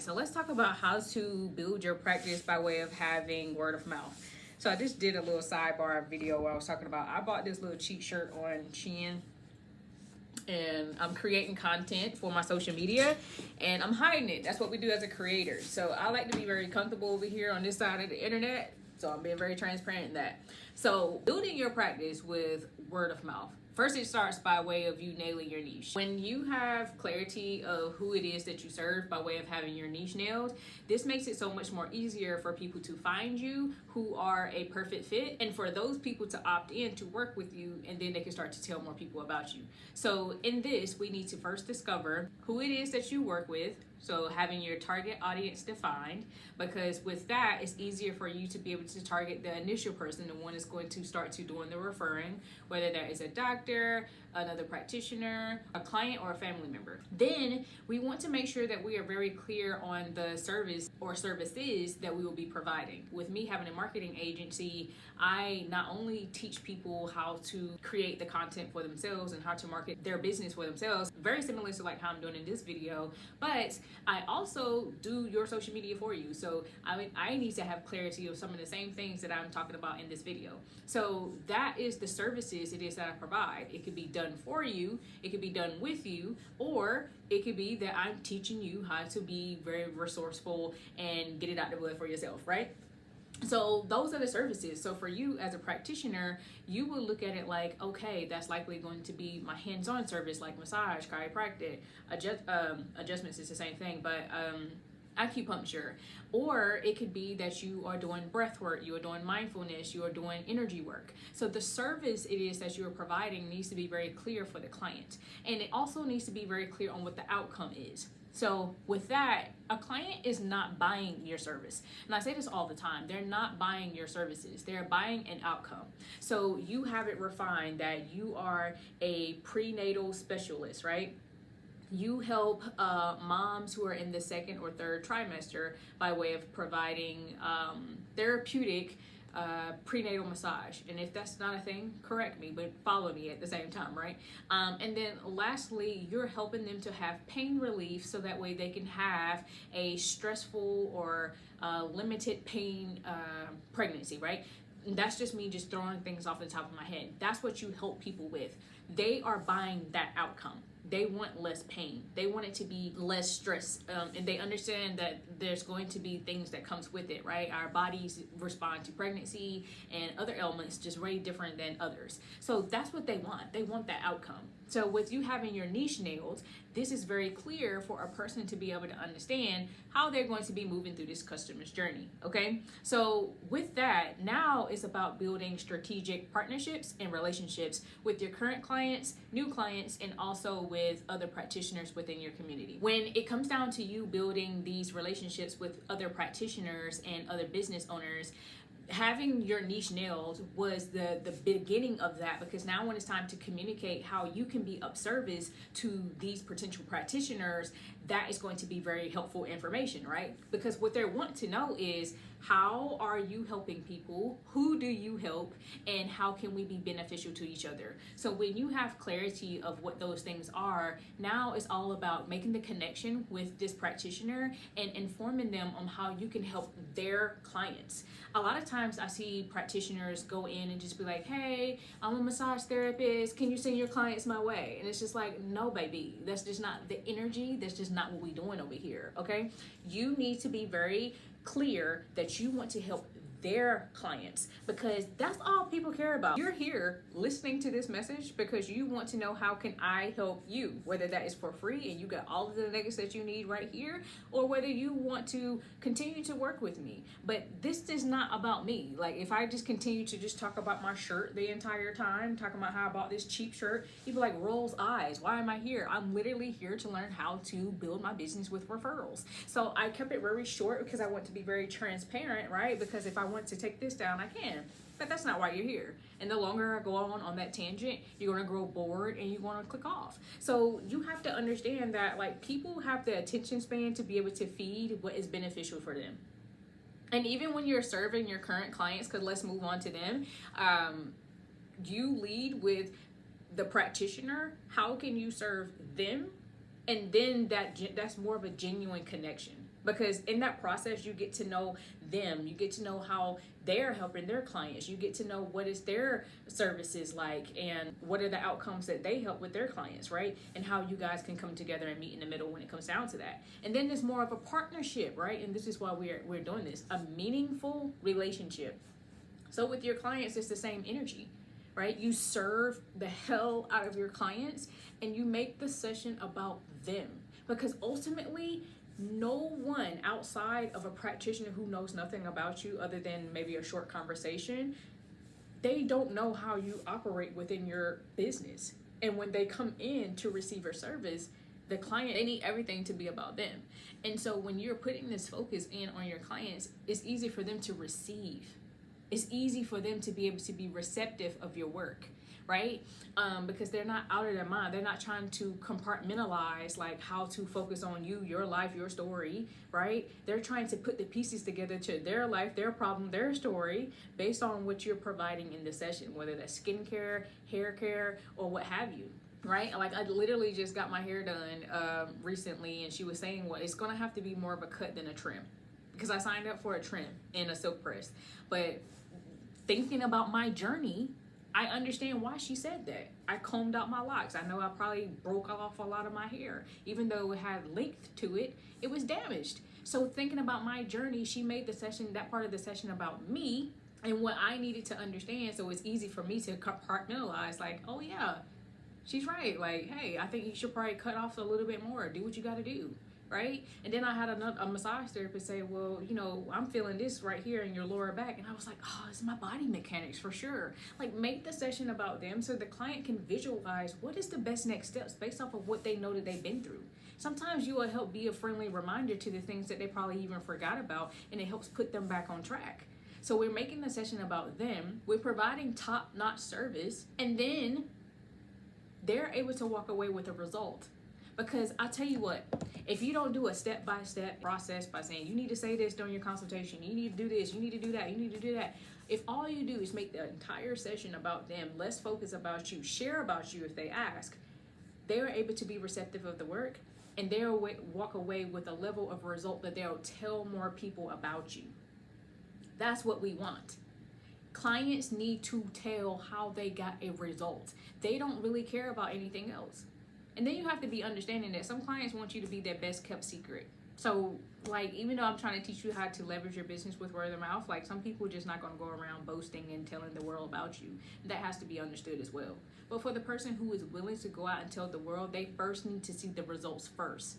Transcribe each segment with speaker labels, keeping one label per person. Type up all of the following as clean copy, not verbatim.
Speaker 1: so let's talk about how to build your practice by way of having word of mouth. So I just did a little sidebar video where I was talking about I bought this little cheap shirt on Shein, and I'm creating content for my social media and I'm hiding it. That's what we do as a creator. So I like to be very comfortable over here on this side of the internet. So I'm being very transparent in that. So building your practice with word of mouth. First, it starts by way of you nailing your niche. When you have clarity of who it is that you serve by way of having your niche nailed, this makes it so much more easier for people to find you who are a perfect fit, and for those people to opt in to work with you, and then they can start to tell more people about you. So in this, we need to first discover who it is that you work with. So having your target audience defined, because with that, it's easier for you to be able to target the initial person, the one that's going to start to doing the referring, whether that is a doctor, another practitioner, a client, or a family member. Then we want to make sure that we are very clear on the service or services that we will be providing. With me having a marketing agency, I not only teach people how to create the content for themselves and how to market their business for themselves, very similar to like how I'm doing in this video, but I also do your social media for you. So I need to have clarity of some of the same things that I'm talking about in this video. So that is the services it is that I provide. It could be done for you, it could be done with you, or it could be that I'm teaching you how to be very resourceful and get it out the mud for yourself, right? So those are the services. So for you as a practitioner, you will look at it like, okay, that's likely going to be my hands-on service like massage, chiropractic, adjustments is the same thing, but acupuncture. Or it could be that you are doing breath work, you are doing mindfulness, you are doing energy work. So the service it is that you are providing needs to be very clear for the client. And it also needs to be very clear on what the outcome is. So with that, a client is not buying your service. And I say this all the time, they're not buying your services, they're buying an outcome. So you have it refined that you are a prenatal specialist, right? You help moms who are in the second or third trimester by way of providing therapeutic prenatal massage. And if that's not a thing, correct me, but follow me at the same time, right? And then lastly, you're helping them to have pain relief so that way they can have a stressful or limited pain pregnancy, right? And that's just me just throwing things off the top of my head. That's what you help people with. They are buying that outcome. They want less pain. They want it to be less stress. And they understand that there's going to be things that comes with it, right? Our bodies respond to pregnancy and other ailments just way different than others. So that's what they want. They want that outcome. So with you having your niche nailed, this is very clear for a person to be able to understand how they're going to be moving through this customer's journey, okay? So with that, now it's about building strategic partnerships and relationships with your current clients, new clients, and also with other practitioners within your community. When it comes down to you building these relationships with other practitioners and other business owners, having your niche nailed was the beginning of that, because now when it's time to communicate how you can be of service to these potential practitioners, that is going to be very helpful information, right? Because what they want to know is, how are you helping people? Who do you help? And how can we be beneficial to each other? So when you have clarity of what those things are, now it's all about making the connection with this practitioner and informing them on how you can help their clients. A lot of times I see practitioners go in and just be like, hey, I'm a massage therapist. Can you send your clients my way? And it's just like, no, baby, that's just not the energy. That's just not what we're doing over here, okay? You need to be very clear that you want to help their clients, because that's all people care about. You're here listening to this message because you want to know, how can I help you? Whether that is for free and you got all of the nuggets that you need right here, or whether you want to continue to work with me. But this is not about me. Like, if I just continue to just talk about my shirt the entire time, talking about how I bought this cheap shirt, you'd be like, rolls eyes, why am I here? I'm literally here to learn how to build my business with referrals. So I kept it very short because I want to be very transparent, right? Because if I want to take this down, I can, but that's not why you're here. And the longer I go on that tangent, you're going to grow bored and you're going to click off. So you have to understand that, like, people have the attention span to be able to feed what is beneficial for them. And even when you're serving your current clients, because let's move on to them, you lead with the practitioner. How can you serve them? And then that's more of a genuine connection. Because in that process, you get to know them. You get to know how they're helping their clients. You get to know what is their services like and what are the outcomes that they help with their clients, right? And how you guys can come together and meet in the middle when it comes down to that. And then there's more of a partnership, right? And this is why we're doing this, a meaningful relationship. So with your clients, it's the same energy, right? You serve the hell out of your clients and you make the session about them, because ultimately, no one outside of a practitioner who knows nothing about you other than maybe a short conversation, they don't know how you operate within your business. And when they come in to receive your service, the client, they need everything to be about them. And so when you're putting this focus in on your clients, it's easy for them to receive. It's easy for them to be able to be receptive of your work, right? Because they're not out of their mind. They're not trying to compartmentalize like how to focus on you, your life, your story, right? They're trying to put the pieces together to their life, their problem, their story, based on what you're providing in the session, whether that's skincare, hair care, or what have you. Right? Like I literally just got my hair done recently, and she was saying, well, it's gonna have to be more of a cut than a trim, because I signed up for a trim and a silk press. But thinking about my journey, I understand why she said that. I combed out my locks. I know I probably broke off a lot of my hair. Even though it had length to it, it was damaged. So thinking about my journey, she made the session, that part of the session, about me and what I needed to understand. So it's easy for me to compartmentalize, like, oh yeah, she's right. Like, hey, I think you should probably cut off a little bit more. Do what you got to do. Right? And then I had a massage therapist say, well, you know, I'm feeling this right here in your lower back. And I was like, oh, it's my body mechanics for sure. Like, make the session about them so the client can visualize what is the best next steps based off of what they know that they've been through. Sometimes you will help be a friendly reminder to the things that they probably even forgot about, and it helps put them back on track. So we're making the session about them. We're providing top-notch service, and then they're able to walk away with a result. Because I tell you what, if you don't do a step-by-step process by saying, you need to say this during your consultation, you need to do this, you need to do that, you need to do that. If all you do is make the entire session about them, less focus about you, share about you if they ask, they're able to be receptive of the work, and they'll walk away with a level of result that they'll tell more people about you. That's what we want. Clients need to tell how they got a result. They don't really care about anything else. And then you have to be understanding that some clients want you to be their best kept secret. So, like, even though I'm trying to teach you how to leverage your business with word of mouth, like, some people are just not going to go around boasting and telling the world about you. That has to be understood as well. But for the person who is willing to go out and tell the world, they first need to see the results first.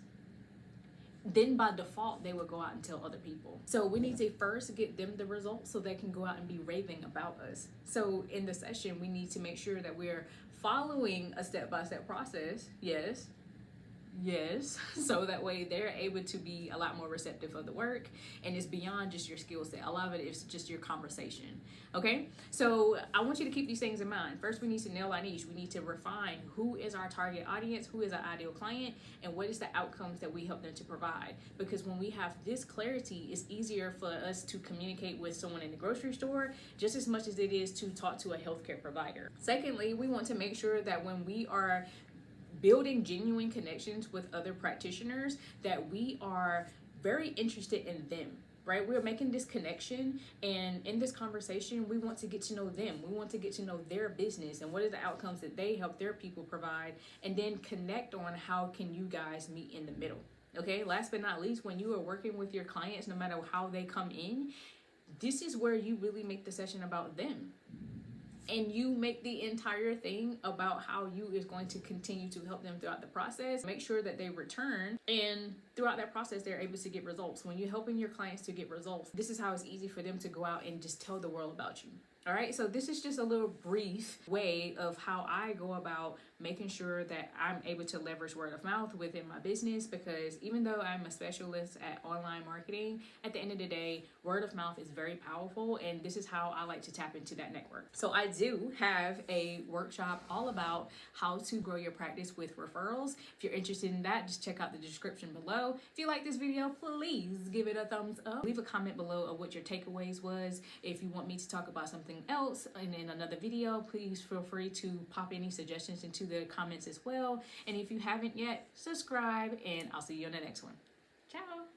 Speaker 1: Then by default, they will go out and tell other people. So we need to first get them the results so they can go out and be raving about us. So in the session, we need to make sure that we're following a step-by-step process. Yes. So that way they're able to be a lot more receptive of the work, and it's beyond just your skill set. A lot of it is just your conversation. Okay, so I want you to keep these things in mind. First, we need to nail our niche. We need to refine who is our target audience, who is our ideal client, and what is the outcomes that we help them to provide. Because when we have this clarity, it's easier for us to communicate with someone in the grocery store just as much as it is to talk to a healthcare provider. Secondly, we want to make sure that when we are building genuine connections with other practitioners, that we are very interested in them, right? We're making this connection, and in this conversation, we want to get to know them. We want to get to know their business and what are the outcomes that they help their people provide, and then connect on how can you guys meet in the middle. Okay, last but not least, when you are working with your clients, no matter how they come in, this is where you really make the session about them. And you make the entire thing about how you is going to continue to help them throughout the process. Make sure that they return, and throughout that process, they're able to get results. When you're helping your clients to get results, this is how it's easy for them to go out and just tell the world about you. All right, so this is just a little brief way of how I go about making sure that I'm able to leverage word of mouth within my business, because even though I'm a specialist at online marketing, at the end of the day, word of mouth is very powerful, and this is how I like to tap into that network. So I do have a workshop all about how to grow your practice with referrals. If you're interested in that, just check out the description below. If you like this video, please give it a thumbs up. Leave a comment below of what your takeaways was. If you want me to talk about something else and in another video, please feel free to pop any suggestions into the comments as well. And if you haven't yet, subscribe, and I'll see you on the next one. Ciao.